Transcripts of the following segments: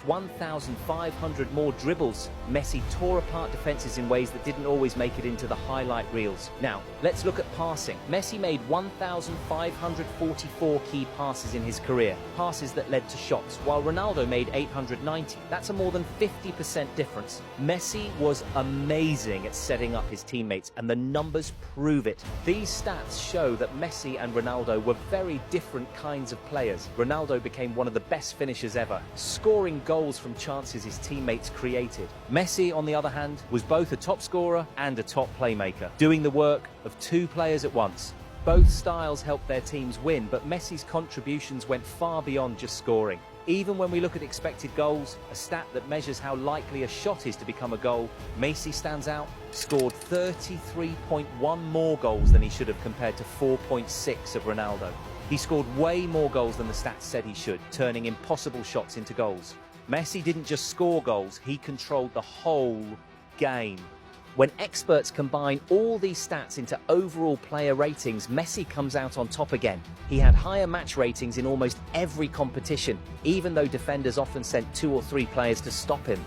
1,500 more dribbles. Messi tore apart defenses in ways that didn't always make it into the highlight reels. Now, let's look at passing. Messi made 1,544 key passes in his career, passes that led to shots, while Ronaldo made 890. That's a more than 50% difference. Messi was amazing at setting up his teammates, and the numbers prove it. These stats show that Messi and Ronaldo were very different kinds of players. Ronaldo became one of the best finishers ever, scoring goals from chances his teammates created. Messi, on the other hand, was both a top scorer and a top playmaker, doing the work of two players at once. Both styles helped their teams win, but Messi's contributions went far beyond just scoring. Even when we look at expected goals, a stat that measures how likely a shot is to become a goal, Messi stands out, scored 33.1 more goals than he should have compared to 4.6 of Ronaldo. He scored way more goals than the stats said he should, turning impossible shots into goals. Messi didn't just score goals, he controlled the whole game. When experts combine all these stats into overall player ratings, Messi comes out on top again. He had higher match ratings in almost every competition, even though defenders often sent 2 or 3 players to stop him.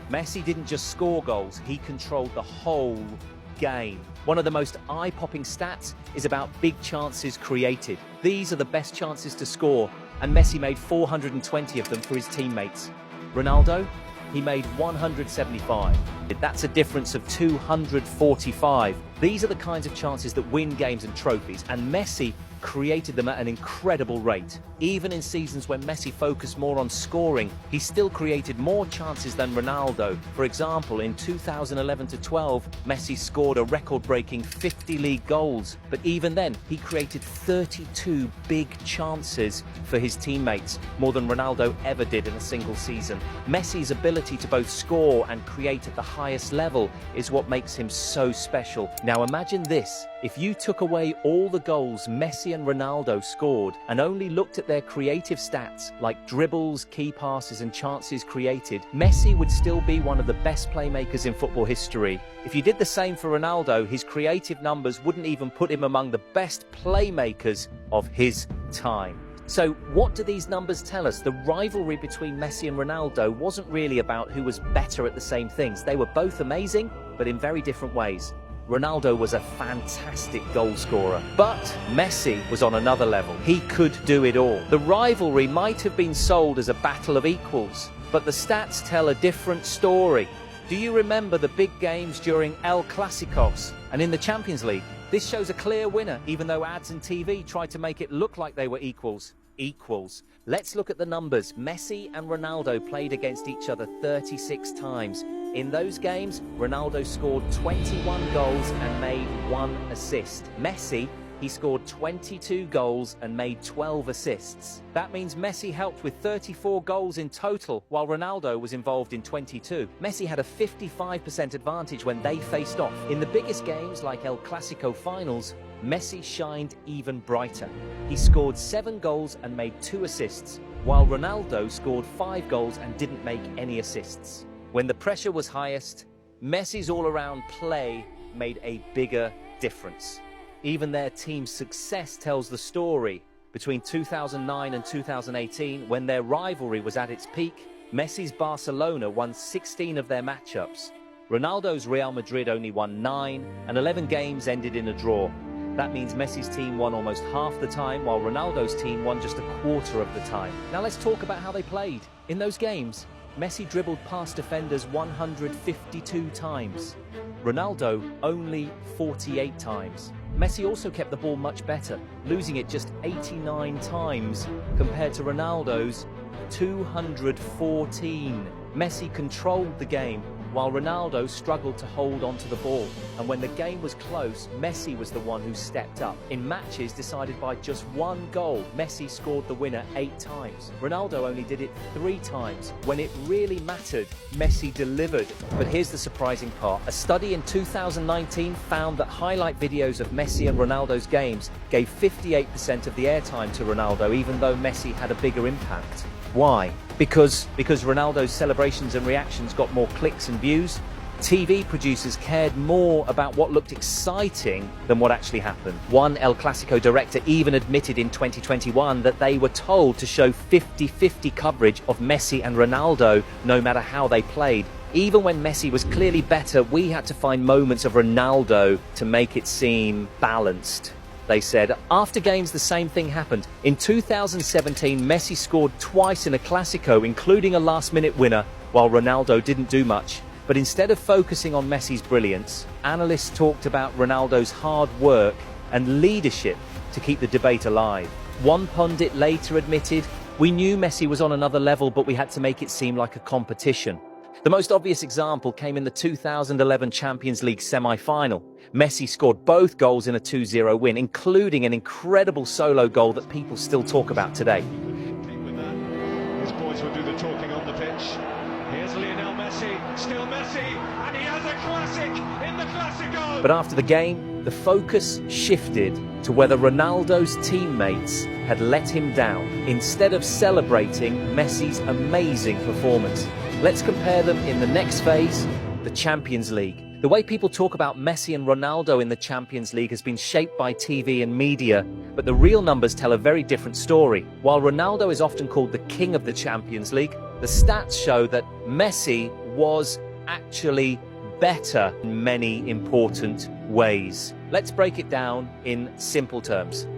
Messi didn't just score goals, he controlled the whole game. One of the most eye-popping stats is about big chances created. These are the best chances to score, and Messi made 420 of them for his teammates. Ronaldo, he made 175. That's a difference of 245. These are the kinds of chances that win games and trophies, and Messi created them at an incredible rate. Even in seasons when Messi focused more on scoring, he still created more chances than Ronaldo. For example, in 2011-12, Messi scored a record-breaking 50 league goals, but even then, he created 32 big chances for his teammates, more than Ronaldo ever did in a single season. Messi's ability to both score and create at the highest level is what makes him so special. Now imagine this, if you took away all the goals Messi and Ronaldo scored and only looked at their creative stats like dribbles, key passes and chances created, Messi would still be one of the best playmakers in football history. If you did the same for Ronaldo, his creative numbers wouldn't even put him among the best playmakers of his time. So what do these numbers tell us? The rivalry between Messi and Ronaldo wasn't really about who was better at the same things. They were both amazing, but in very different ways. Ronaldo was a fantastic goal scorer, but Messi was on another level. He could do it all. The rivalry might have been sold as a battle of equals, but the stats tell a different story. Do you remember the big games during El Clásicos and in the Champions League? This shows a clear winner, even though ads and TV tried to make it look like they were equals. Let's look at the numbers. Messi and Ronaldo played against each other 36 times. In those games, Ronaldo scored 21 goals and made 1 assist. Messi, he scored 22 goals and made 12 assists. That means Messi helped with 34 goals in total, while Ronaldo was involved in 22. Messi had a 55% advantage when they faced off. In the biggest games like El Clásico finals, Messi shined even brighter. He scored 7 goals and made 2 assists, while Ronaldo scored 5 goals and didn't make any assists. When the pressure was highest, Messi's all-around play made a bigger difference. Even their team's success tells the story. Between 2009 and 2018, when their rivalry was at its peak, Messi's Barcelona won 16 of their matchups. Ronaldo's Real Madrid only won 9, and 11 games ended in a draw. That means Messi's team won almost half the time, while Ronaldo's team won just a quarter of the time. Now let's talk about how they played. In those games, Messi dribbled past defenders 152 times. Ronaldo only 48 times. Messi also kept the ball much better, losing it just 89 times compared to Ronaldo's 214. Messi controlled the game, while Ronaldo struggled to hold onto the ball. And when the game was close, Messi was the one who stepped up. In matches decided by just 1 goal, Messi scored the winner 8 times. Ronaldo only did it 3 times. When it really mattered, Messi delivered. But here's the surprising part. A study in 2019 found that highlight videos of Messi and Ronaldo's games gave 58% of the airtime to Ronaldo, even though Messi had a bigger impact. Why? Because Ronaldo's celebrations and reactions got more clicks and views? TV producers cared more about what looked exciting than what actually happened. One El Clasico director even admitted in 2021 that they were told to show 50-50 coverage of Messi and Ronaldo no matter how they played. Even when Messi was clearly better, we had to find moments of Ronaldo to make it seem balanced. They said. After games, the same thing happened. In 2017, Messi scored twice in a Clasico, including a last-minute winner, while Ronaldo didn't do much. But instead of focusing on Messi's brilliance, analysts talked about Ronaldo's hard work and leadership to keep the debate alive. One pundit later admitted, "We knew Messi was on another level, but we had to make it seem like a competition." The most obvious example came in the 2011 Champions League semi-final. Messi scored both goals in a 2-0 win, including an incredible solo goal that people still talk about today. His boys will do the talking on the pitch. Here's Lionel Messi, still Messi, and he has a classic in the Clasico! But after the game, the focus shifted to whether Ronaldo's teammates had let him down, instead of celebrating Messi's amazing performance. Let's compare them in the next phase, the Champions League. The way people talk about Messi and Ronaldo in the Champions League has been shaped by TV and media, but the real numbers tell a very different story. While Ronaldo is often called the king of the Champions League, the stats show that Messi was actually better in many important ways. Let's break it down in simple terms.